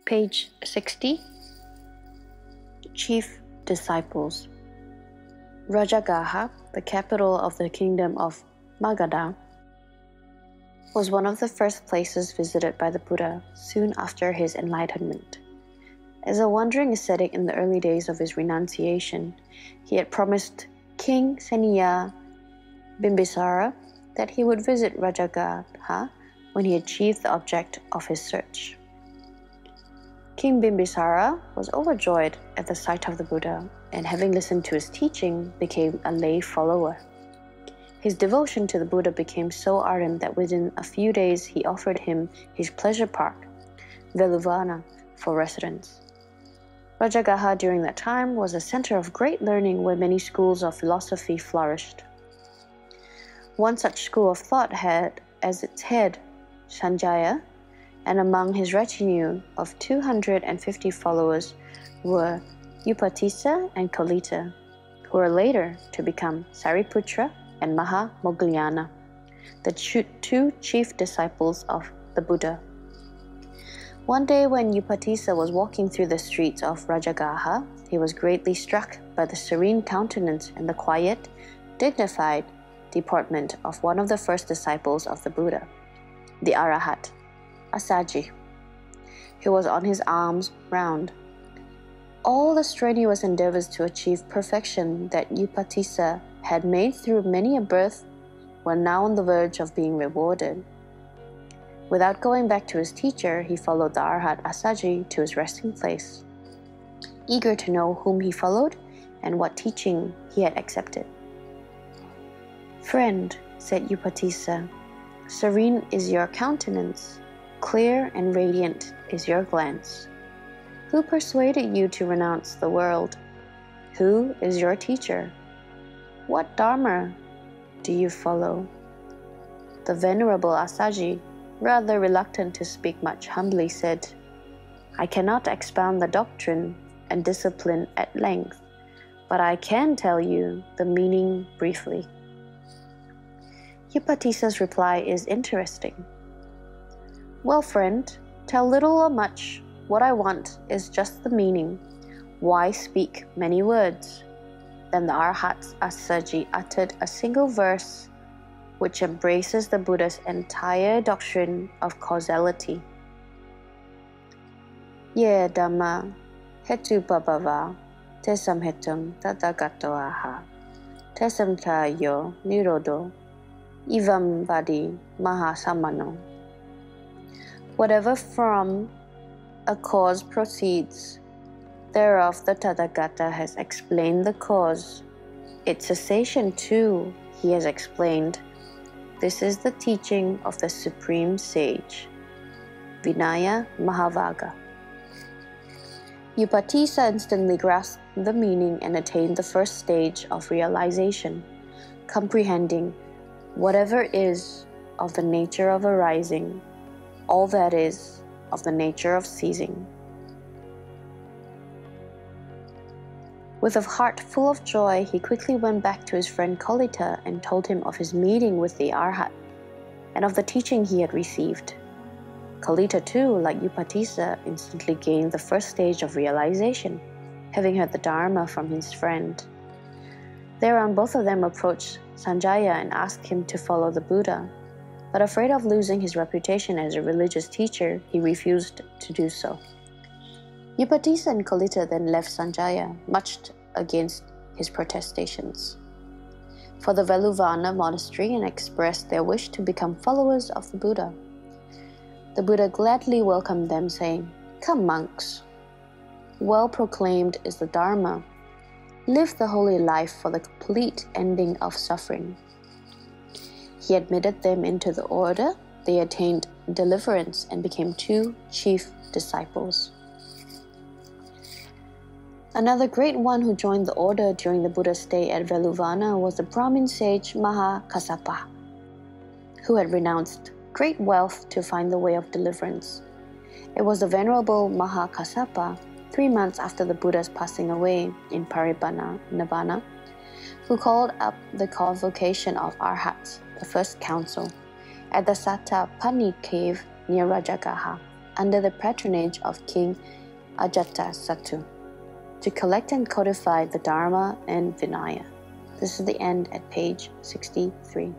Page 60. Chief Disciples. Rajagaha, the capital of the kingdom of Magadha, was one of the first places visited by the Buddha soon after his enlightenment. As a wandering ascetic in the early days of his renunciation, he had promised King Seniya Bimbisara that he would visit Rajagaha when he achieved the object of his search. King Bimbisara was overjoyed at the sight of the Buddha, and having listened to his teaching, became a lay follower. His devotion to the Buddha became so ardent that within a few days he offered him his pleasure park, Veluvana, for residence. Rajagaha during that time was a center of great learning where many schools of philosophy flourished. One such school of thought had as its head Sanjaya, and among his retinue of 250 followers were Upatissa and Kalita, who were later to become Sariputra and Maha Moggallana, the two chief disciples of the Buddha. One day when Upatissa was walking through the streets of Rajagaha, he was greatly struck by the serene countenance and the quiet, dignified deportment of one of the first disciples of the Buddha, the Arahat, Assaji, who was on his arms round. All the strenuous endeavors to achieve perfection that Upatissa had made through many a birth were now on the verge of being rewarded. Without going back to his teacher, he followed the Arahat Assaji to his resting place, eager to know whom he followed and what teaching he had accepted. "Friend," said Upatissa, "serene is your countenance, clear and radiant is your glance. Who persuaded you to renounce the world? Who is your teacher? What Dharma do you follow?" The venerable Assaji, rather reluctant to speak much, humbly said, "I cannot expound the doctrine and discipline at length, but I can tell you the meaning briefly." Upatissa's reply is interesting. "Well, friend, tell little or much. What I want is just the meaning. Why speak many words?" Then the Arahat Assaji uttered a single verse which embraces the Buddha's entire doctrine of causality. "Ye Dhamma hetupabhava tesam hetum tathagato aha tesam tayo nirodo ivam vadi mahasamano." Whatever from a cause proceeds, thereof the Tathagata has explained the cause. Its cessation too he has explained. This is the teaching of the Supreme Sage, Vinaya Mahavaga. Upatissa instantly grasped the meaning and attained the first stage of realization, comprehending whatever is of the nature of arising, all that is of the nature of ceasing. With a heart full of joy, he quickly went back to his friend Kalita and told him of his meeting with the Arhat and of the teaching he had received. Kalita too, like Upatissa, instantly gained the first stage of realization, having heard the Dharma from his friend. Thereon both of them approached Sanjaya and asked him to follow the Buddha, but afraid of losing his reputation as a religious teacher, he refused to do so. Upatissa and Kalita then left Sanjaya, much against his protestations, for the Veluvana monastery and expressed their wish to become followers of the Buddha. The Buddha gladly welcomed them, saying, "Come, monks. Well proclaimed is the Dharma. Live the holy life for the complete ending of suffering." He admitted them into the order. They attained deliverance and became two chief disciples. Another great one who joined the order during the Buddha's stay at Veluvana was the Brahmin sage Maha Kassapa, who had renounced great wealth to find the way of deliverance. It was the venerable Maha Kassapa, 3 months after the Buddha's passing away in Nirvana, who called up the convocation of Arhats, the first council, at the Satapani cave near Rajagaha, under the patronage of King Ajatasattu, to collect and codify the Dharma and Vinaya. This is the end at page 63.